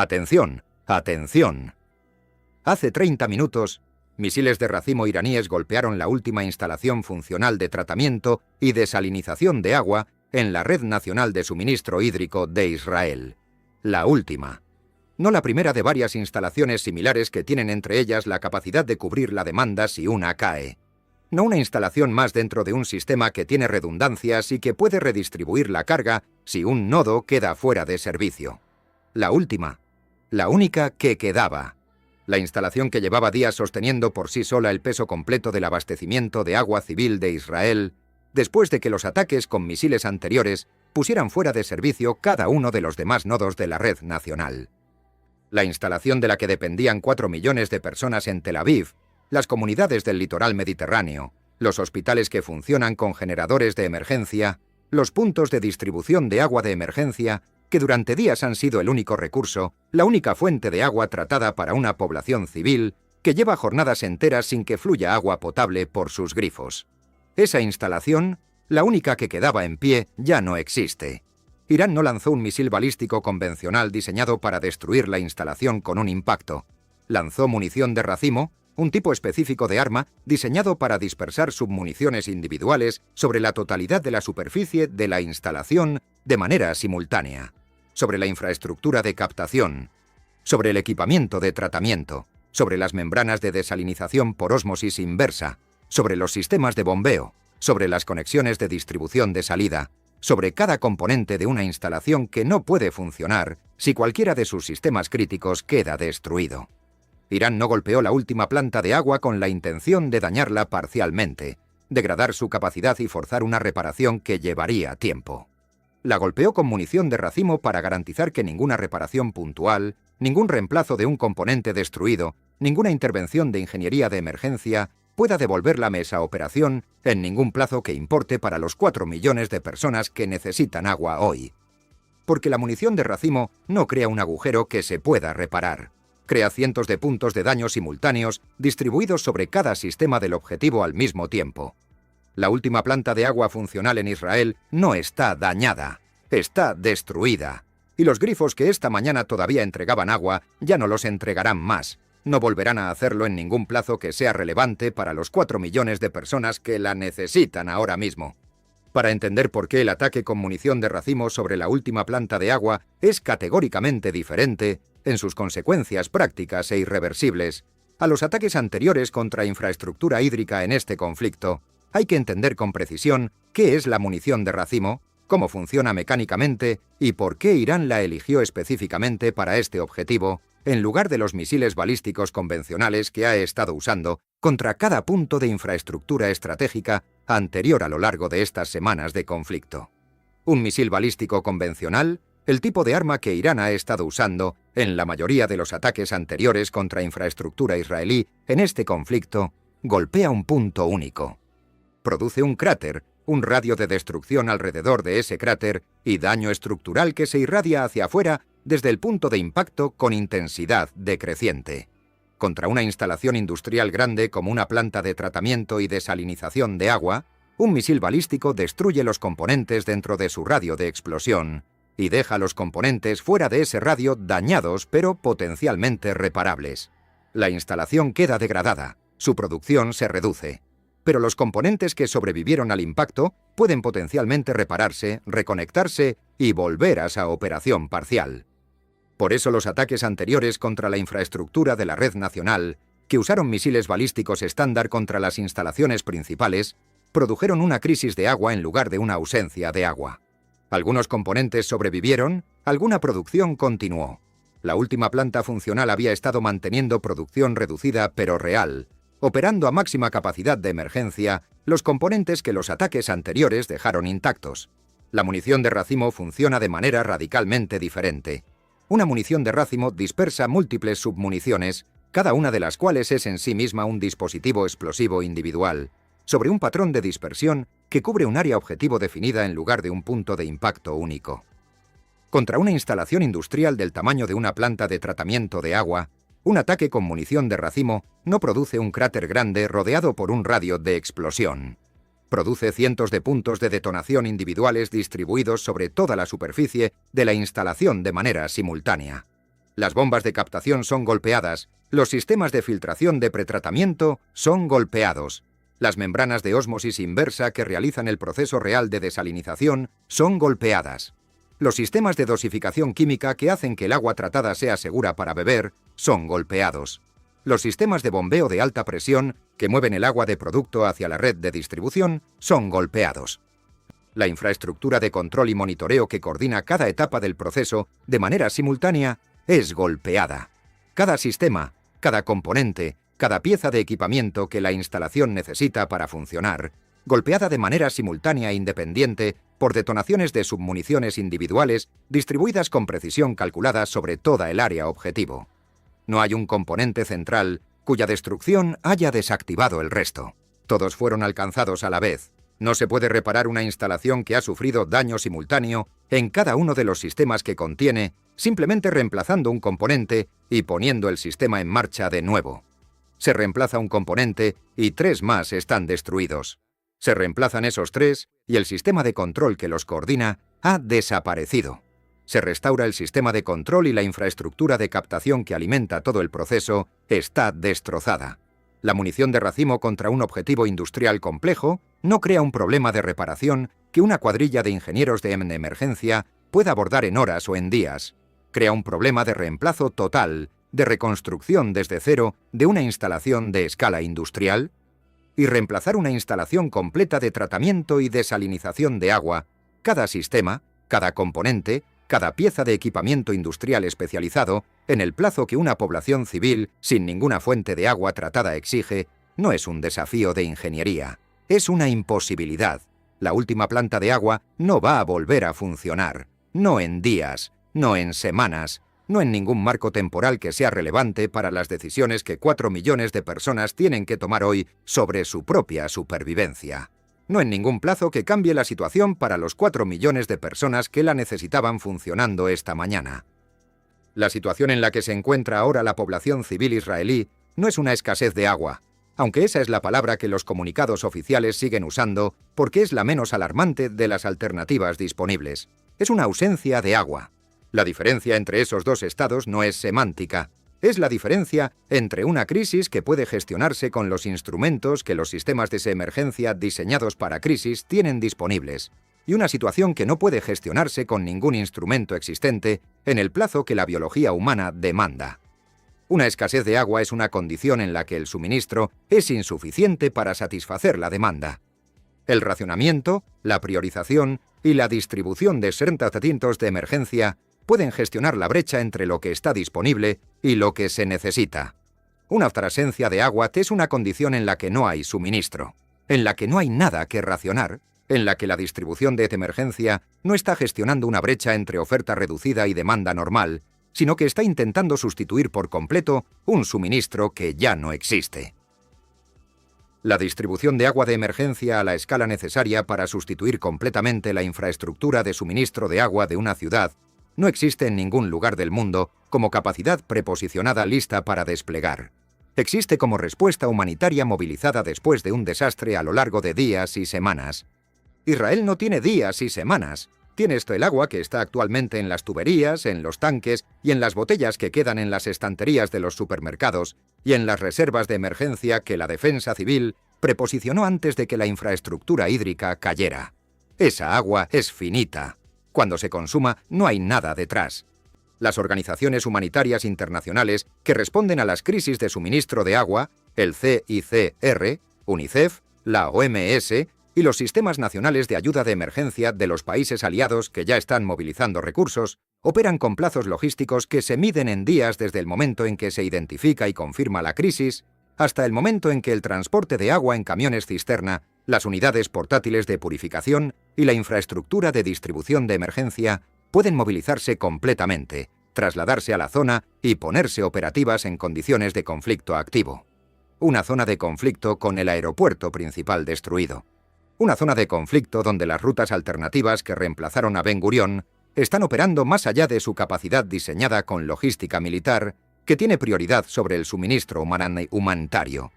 Atención, atención. Hace 30 minutos, misiles de racimo iraníes golpearon la última instalación funcional de tratamiento y desalinización de agua en la Red Nacional de Suministro Hídrico de Israel. La última. No la primera de varias instalaciones similares que tienen entre ellas la capacidad de cubrir la demanda si una cae. No una instalación más dentro de un sistema que tiene redundancias y que puede redistribuir la carga si un nodo queda fuera de servicio. La última. La única que quedaba. La instalación que llevaba días sosteniendo por sí sola el peso completo del abastecimiento de agua civil de Israel, después de que los ataques con misiles anteriores pusieran fuera de servicio cada uno de los demás nodos de la red nacional. La instalación de la que dependían 4 millones de personas en Tel Aviv, las comunidades del litoral mediterráneo, los hospitales que funcionan con generadores de emergencia, los puntos de distribución de agua de emergencia, que durante días han sido el único recurso, la única fuente de agua tratada para una población civil que lleva jornadas enteras sin que fluya agua potable por sus grifos. Esa instalación, la única que quedaba en pie, ya no existe. Irán no lanzó un misil balístico convencional diseñado para destruir la instalación con un impacto. Lanzó munición de racimo, un tipo específico de arma diseñado para dispersar submuniciones individuales sobre la totalidad de la superficie de la instalación de manera simultánea, sobre la infraestructura de captación, sobre el equipamiento de tratamiento, sobre las membranas de desalinización por ósmosis inversa, sobre los sistemas de bombeo, sobre las conexiones de distribución de salida, sobre cada componente de una instalación que no puede funcionar si cualquiera de sus sistemas críticos queda destruido. Irán no golpeó la última planta de agua con la intención de dañarla parcialmente, degradar su capacidad y forzar una reparación que llevaría tiempo. La golpeó con munición de racimo para garantizar que ninguna reparación puntual, ningún reemplazo de un componente destruido, ninguna intervención de ingeniería de emergencia pueda devolver la mesa a operación en ningún plazo que importe para los 4 millones de personas que necesitan agua hoy. Porque la munición de racimo no crea un agujero que se pueda reparar. Crea cientos de puntos de daño simultáneos distribuidos sobre cada sistema del objetivo al mismo tiempo. La última planta de agua funcional en Israel no está dañada, está destruida. Y los grifos que esta mañana todavía entregaban agua ya no los entregarán más. No volverán a hacerlo en ningún plazo que sea relevante para los 4 millones de personas que la necesitan ahora mismo. Para entender por qué el ataque con munición de racimo sobre la última planta de agua es categóricamente diferente, en sus consecuencias prácticas e irreversibles, a los ataques anteriores contra infraestructura hídrica en este conflicto, hay que entender con precisión qué es la munición de racimo, cómo funciona mecánicamente y por qué Irán la eligió específicamente para este objetivo, en lugar de los misiles balísticos convencionales que ha estado usando contra cada punto de infraestructura estratégica anterior a lo largo de estas semanas de conflicto. Un misil balístico convencional, el tipo de arma que Irán ha estado usando en la mayoría de los ataques anteriores contra infraestructura israelí en este conflicto, golpea un punto único. Produce un cráter, un radio de destrucción alrededor de ese cráter y daño estructural que se irradia hacia afuera desde el punto de impacto con intensidad decreciente. Contra una instalación industrial grande como una planta de tratamiento y desalinización de agua, un misil balístico destruye los componentes dentro de su radio de explosión y deja los componentes fuera de ese radio dañados pero potencialmente reparables. La instalación queda degradada, su producción se reduce, pero los componentes que sobrevivieron al impacto pueden potencialmente repararse, reconectarse y volver a esa operación parcial. Por eso los ataques anteriores contra la infraestructura de la red nacional, que usaron misiles balísticos estándar contra las instalaciones principales, produjeron una crisis de agua en lugar de una ausencia de agua. Algunos componentes sobrevivieron, alguna producción continuó. La última planta funcional había estado manteniendo producción reducida pero real, operando a máxima capacidad de emergencia los componentes que los ataques anteriores dejaron intactos. La munición de racimo funciona de manera radicalmente diferente. Una munición de racimo dispersa múltiples submuniciones, cada una de las cuales es en sí misma un dispositivo explosivo individual, sobre un patrón de dispersión que cubre un área objetivo definida en lugar de un punto de impacto único. Contra una instalación industrial del tamaño de una planta de tratamiento de agua, un ataque con munición de racimo no produce un cráter grande rodeado por un radio de explosión. Produce cientos de puntos de detonación individuales distribuidos sobre toda la superficie de la instalación de manera simultánea. Las bombas de captación son golpeadas, los sistemas de filtración de pretratamiento son golpeados. Las membranas de ósmosis inversa que realizan el proceso real de desalinización son golpeadas. Los sistemas de dosificación química que hacen que el agua tratada sea segura para beber son golpeados. Los sistemas de bombeo de alta presión que mueven el agua de producto hacia la red de distribución son golpeados. La infraestructura de control y monitoreo que coordina cada etapa del proceso de manera simultánea es golpeada. Cada sistema, cada componente, cada pieza de equipamiento que la instalación necesita para funcionar, golpeada de manera simultánea e independiente por detonaciones de submuniciones individuales distribuidas con precisión calculada sobre toda el área objetivo. No hay un componente central cuya destrucción haya desactivado el resto. Todos fueron alcanzados a la vez. No se puede reparar una instalación que ha sufrido daño simultáneo en cada uno de los sistemas que contiene, simplemente reemplazando un componente y poniendo el sistema en marcha de nuevo. Se reemplaza un componente y 3 más están destruidos. Se reemplazan esos 3 y el sistema de control que los coordina ha desaparecido. Se restaura el sistema de control y la infraestructura de captación que alimenta todo el proceso está destrozada. La munición de racimo contra un objetivo industrial complejo no crea un problema de reparación que una cuadrilla de ingenieros de emergencia pueda abordar en horas o en días. Crea un problema de reemplazo total, de reconstrucción desde cero de una instalación de escala industrial. Y reemplazar una instalación completa de tratamiento y desalinización de agua, cada sistema, cada componente, cada pieza de equipamiento industrial especializado, en el plazo que una población civil sin ninguna fuente de agua tratada exige, no es un desafío de ingeniería, es una imposibilidad. La última planta de agua no va a volver a funcionar, no en días, no en semanas, no en ningún marco temporal que sea relevante para las decisiones que 4 millones de personas tienen que tomar hoy sobre su propia supervivencia. No en ningún plazo que cambie la situación para los 4 millones de personas que la necesitaban funcionando esta mañana. La situación en la que se encuentra ahora la población civil israelí no es una escasez de agua, aunque esa es la palabra que los comunicados oficiales siguen usando porque es la menos alarmante de las alternativas disponibles. Es una ausencia de agua. La diferencia entre esos dos estados no es semántica. Es la diferencia entre una crisis que puede gestionarse con los instrumentos que los sistemas de emergencia diseñados para crisis tienen disponibles, y una situación que no puede gestionarse con ningún instrumento existente en el plazo que la biología humana demanda. Una escasez de agua es una condición en la que el suministro es insuficiente para satisfacer la demanda. El racionamiento, la priorización y la distribución de tratamientos de emergencia pueden gestionar la brecha entre lo que está disponible y lo que se necesita. Una ausencia de agua es una condición en la que no hay suministro, en la que no hay nada que racionar, en la que la distribución de emergencia no está gestionando una brecha entre oferta reducida y demanda normal, sino que está intentando sustituir por completo un suministro que ya no existe. La distribución de agua de emergencia a la escala necesaria para sustituir completamente la infraestructura de suministro de agua de una ciudad no existe en ningún lugar del mundo como capacidad preposicionada lista para desplegar. Existe como respuesta humanitaria movilizada después de un desastre a lo largo de días y semanas. Israel no tiene días y semanas. Tiene el agua que está actualmente en las tuberías, en los tanques y en las botellas que quedan en las estanterías de los supermercados y en las reservas de emergencia que la defensa civil preposicionó antes de que la infraestructura hídrica cayera. Esa agua es finita. Cuando se consuma, no hay nada detrás. Las organizaciones humanitarias internacionales que responden a las crisis de suministro de agua, el CICR, UNICEF, la OMS y los sistemas nacionales de ayuda de emergencia de los países aliados que ya están movilizando recursos, operan con plazos logísticos que se miden en días desde el momento en que se identifica y confirma la crisis hasta el momento en que el transporte de agua en camiones cisterna, las unidades portátiles de purificación y la infraestructura de distribución de emergencia pueden movilizarse completamente, trasladarse a la zona y ponerse operativas en condiciones de conflicto activo. Una zona de conflicto con el aeropuerto principal destruido. Una zona de conflicto donde las rutas alternativas que reemplazaron a Ben Gurión están operando más allá de su capacidad diseñada con logística militar que tiene prioridad sobre el suministro humanitario.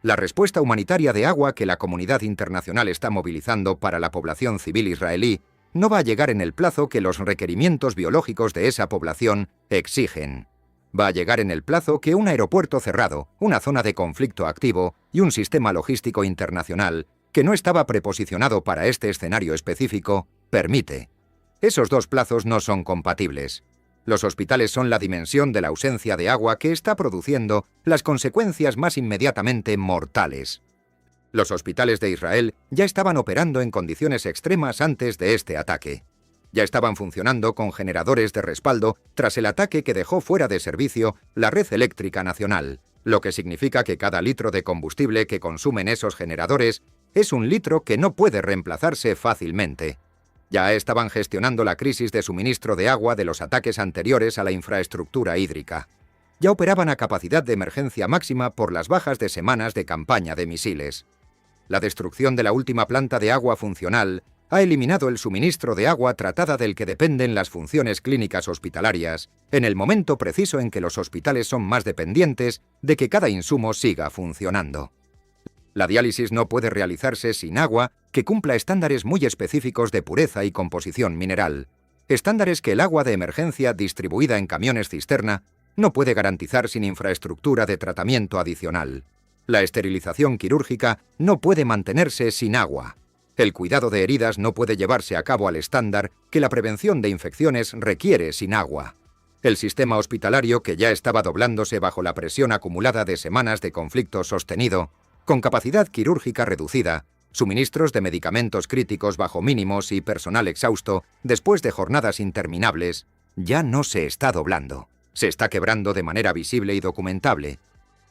La respuesta humanitaria de agua que la comunidad internacional está movilizando para la población civil israelí no va a llegar en el plazo que los requerimientos biológicos de esa población exigen. Va a llegar en el plazo que un aeropuerto cerrado, una zona de conflicto activo y un sistema logístico internacional que no estaba preposicionado para este escenario específico, permite. Esos dos plazos no son compatibles. Los hospitales son la dimensión de la ausencia de agua que está produciendo las consecuencias más inmediatamente mortales. Los hospitales de Israel ya estaban operando en condiciones extremas antes de este ataque. Ya estaban funcionando con generadores de respaldo tras el ataque que dejó fuera de servicio la red eléctrica nacional, lo que significa que cada litro de combustible que consumen esos generadores es un litro que no puede reemplazarse fácilmente. Ya estaban gestionando la crisis de suministro de agua de los ataques anteriores a la infraestructura hídrica. Ya operaban a capacidad de emergencia máxima por las bajas de semanas de campaña de misiles. La destrucción de la última planta de agua funcional ha eliminado el suministro de agua tratada del que dependen las funciones clínicas hospitalarias, en el momento preciso en que los hospitales son más dependientes de que cada insumo siga funcionando. La diálisis no puede realizarse sin agua que cumpla estándares muy específicos de pureza y composición mineral, estándares que el agua de emergencia distribuida en camiones cisterna no puede garantizar sin infraestructura de tratamiento adicional. La esterilización quirúrgica no puede mantenerse sin agua. El cuidado de heridas no puede llevarse a cabo al estándar que la prevención de infecciones requiere sin agua. El sistema hospitalario, que ya estaba doblándose bajo la presión acumulada de semanas de conflicto sostenido, con capacidad quirúrgica reducida, suministros de medicamentos críticos bajo mínimos y personal exhausto después de jornadas interminables, ya no se está doblando. Se está quebrando de manera visible y documentable.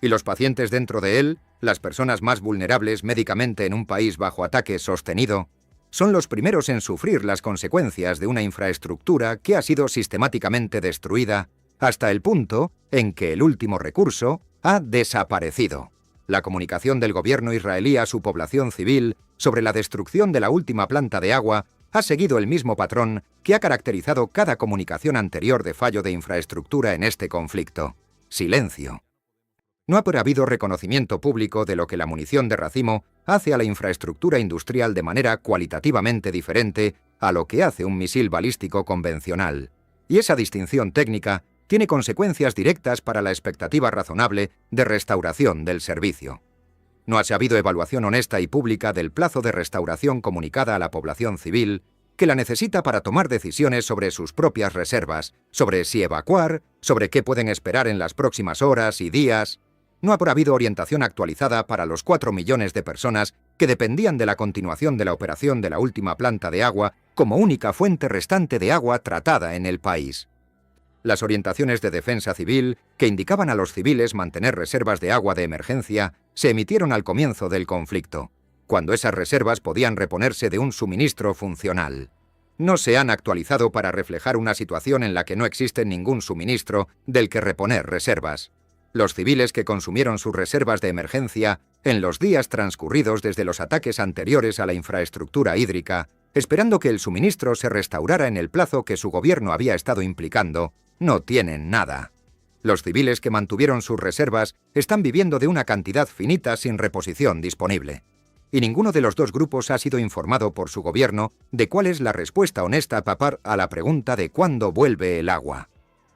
Y los pacientes dentro de él, las personas más vulnerables médicamente en un país bajo ataque sostenido, son los primeros en sufrir las consecuencias de una infraestructura que ha sido sistemáticamente destruida hasta el punto en que el último recurso ha desaparecido. La comunicación del gobierno israelí a su población civil sobre la destrucción de la última planta de agua ha seguido el mismo patrón que ha caracterizado cada comunicación anterior de fallo de infraestructura en este conflicto: silencio. No ha habido reconocimiento público de lo que la munición de racimo hace a la infraestructura industrial de manera cualitativamente diferente a lo que hace un misil balístico convencional. Y esa distinción técnica tiene consecuencias directas para la expectativa razonable de restauración del servicio. No ha habido evaluación honesta y pública del plazo de restauración comunicada a la población civil que la necesita para tomar decisiones sobre sus propias reservas, sobre si evacuar, sobre qué pueden esperar en las próximas horas y días. No ha habido orientación actualizada para los 4 millones de personas que dependían de la continuación de la operación de la última planta de agua como única fuente restante de agua tratada en el país. Las orientaciones de defensa civil, que indicaban a los civiles mantener reservas de agua de emergencia, se emitieron al comienzo del conflicto, cuando esas reservas podían reponerse de un suministro funcional. No se han actualizado para reflejar una situación en la que no existe ningún suministro del que reponer reservas. Los civiles que consumieron sus reservas de emergencia en los días transcurridos desde los ataques anteriores a la infraestructura hídrica, esperando que el suministro se restaurara en el plazo que su gobierno había estado implicando, no tienen nada. Los civiles que mantuvieron sus reservas están viviendo de una cantidad finita sin reposición disponible. Y ninguno de los dos grupos ha sido informado por su gobierno de cuál es la respuesta honesta a la pregunta de cuándo vuelve el agua.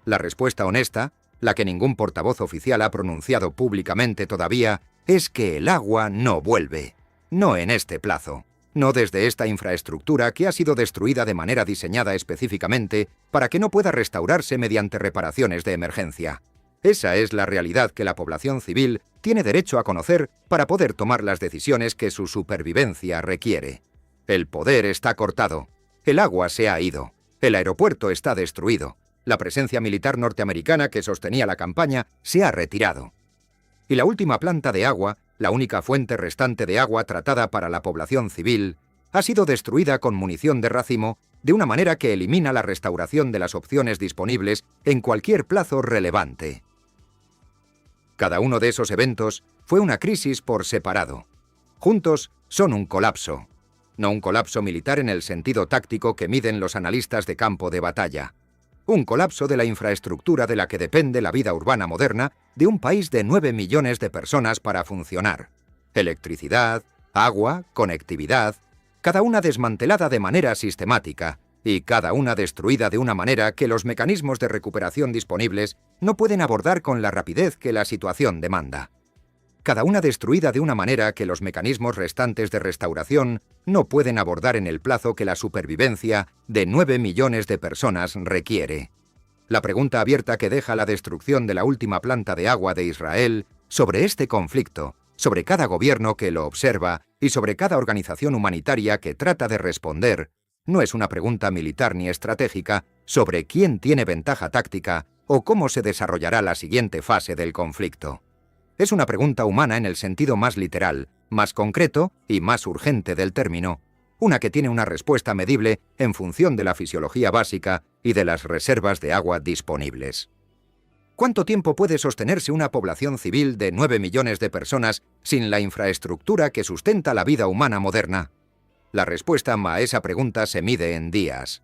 La respuesta honesta, la que ningún portavoz oficial ha pronunciado públicamente todavía, es que el agua no vuelve. No en este plazo. No desde esta infraestructura que ha sido destruida de manera diseñada específicamente para que no pueda restaurarse mediante reparaciones de emergencia. Esa es la realidad que la población civil tiene derecho a conocer para poder tomar las decisiones que su supervivencia requiere. El poder está cortado. El agua se ha ido. El aeropuerto está destruido. La presencia militar norteamericana que sostenía la campaña se ha retirado. Y la última planta de agua, la única fuente restante de agua tratada para la población civil, ha sido destruida con munición de racimo de una manera que elimina la restauración de las opciones disponibles en cualquier plazo relevante. Cada uno de esos eventos fue una crisis por separado. Juntos son un colapso. No un colapso militar en el sentido táctico que miden los analistas de campo de batalla. Un colapso de la infraestructura de la que depende la vida urbana moderna de un país de 9 millones de personas para funcionar. Electricidad, agua, conectividad, cada una desmantelada de manera sistemática y cada una destruida de una manera que los mecanismos de recuperación disponibles no pueden abordar con la rapidez que la situación demanda. Cada una destruida de una manera que los mecanismos restantes de restauración no pueden abordar en el plazo que la supervivencia de 9 millones de personas requiere. La pregunta abierta que deja la destrucción de la última planta de agua de Israel sobre este conflicto, sobre cada gobierno que lo observa y sobre cada organización humanitaria que trata de responder, no es una pregunta militar ni estratégica sobre quién tiene ventaja táctica o cómo se desarrollará la siguiente fase del conflicto. Es una pregunta humana en el sentido más literal, más concreto y más urgente del término, una que tiene una respuesta medible en función de la fisiología básica y de las reservas de agua disponibles. ¿Cuánto tiempo puede sostenerse una población civil de 9 millones de personas sin la infraestructura que sustenta la vida humana moderna? La respuesta a esa pregunta se mide en días,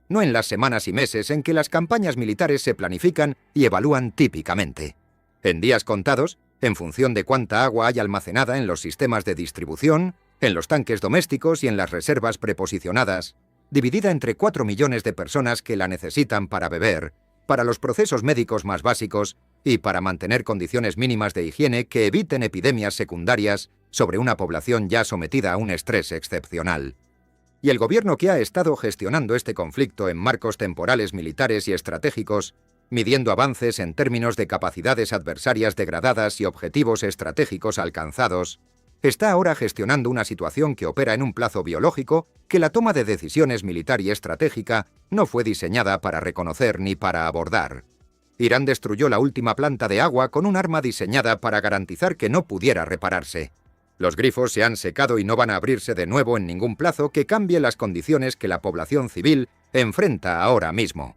no en las semanas y meses en que las campañas militares se planifican y evalúan típicamente. En días contados, en función de cuánta agua hay almacenada en los sistemas de distribución, en los tanques domésticos y en las reservas preposicionadas, dividida entre 4 millones de personas que la necesitan para beber, para los procesos médicos más básicos y para mantener condiciones mínimas de higiene que eviten epidemias secundarias sobre una población ya sometida a un estrés excepcional. Y el gobierno que ha estado gestionando este conflicto en marcos temporales militares y estratégicos, midiendo avances en términos de capacidades adversarias degradadas y objetivos estratégicos alcanzados, está ahora gestionando una situación que opera en un plazo biológico que la toma de decisiones militar y estratégica no fue diseñada para reconocer ni para abordar. Irán destruyó la última planta de agua con un arma diseñada para garantizar que no pudiera repararse. Los grifos se han secado y no van a abrirse de nuevo en ningún plazo que cambie las condiciones que la población civil enfrenta ahora mismo.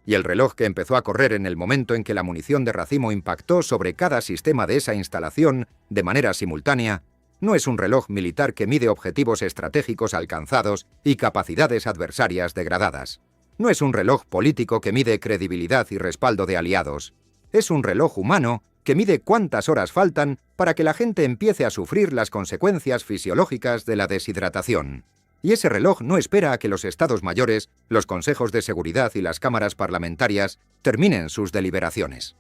Y el reloj que empezó a correr en el momento en que la munición de racimo impactó sobre cada sistema de esa instalación de manera simultánea, no es un reloj militar que mide objetivos estratégicos alcanzados y capacidades adversarias degradadas. No es un reloj político que mide credibilidad y respaldo de aliados. Es un reloj humano que mide cuántas horas faltan para que la gente empiece a sufrir las consecuencias fisiológicas de la deshidratación. Y ese reloj no espera a que los estados mayores, los consejos de seguridad y las cámaras parlamentarias terminen sus deliberaciones.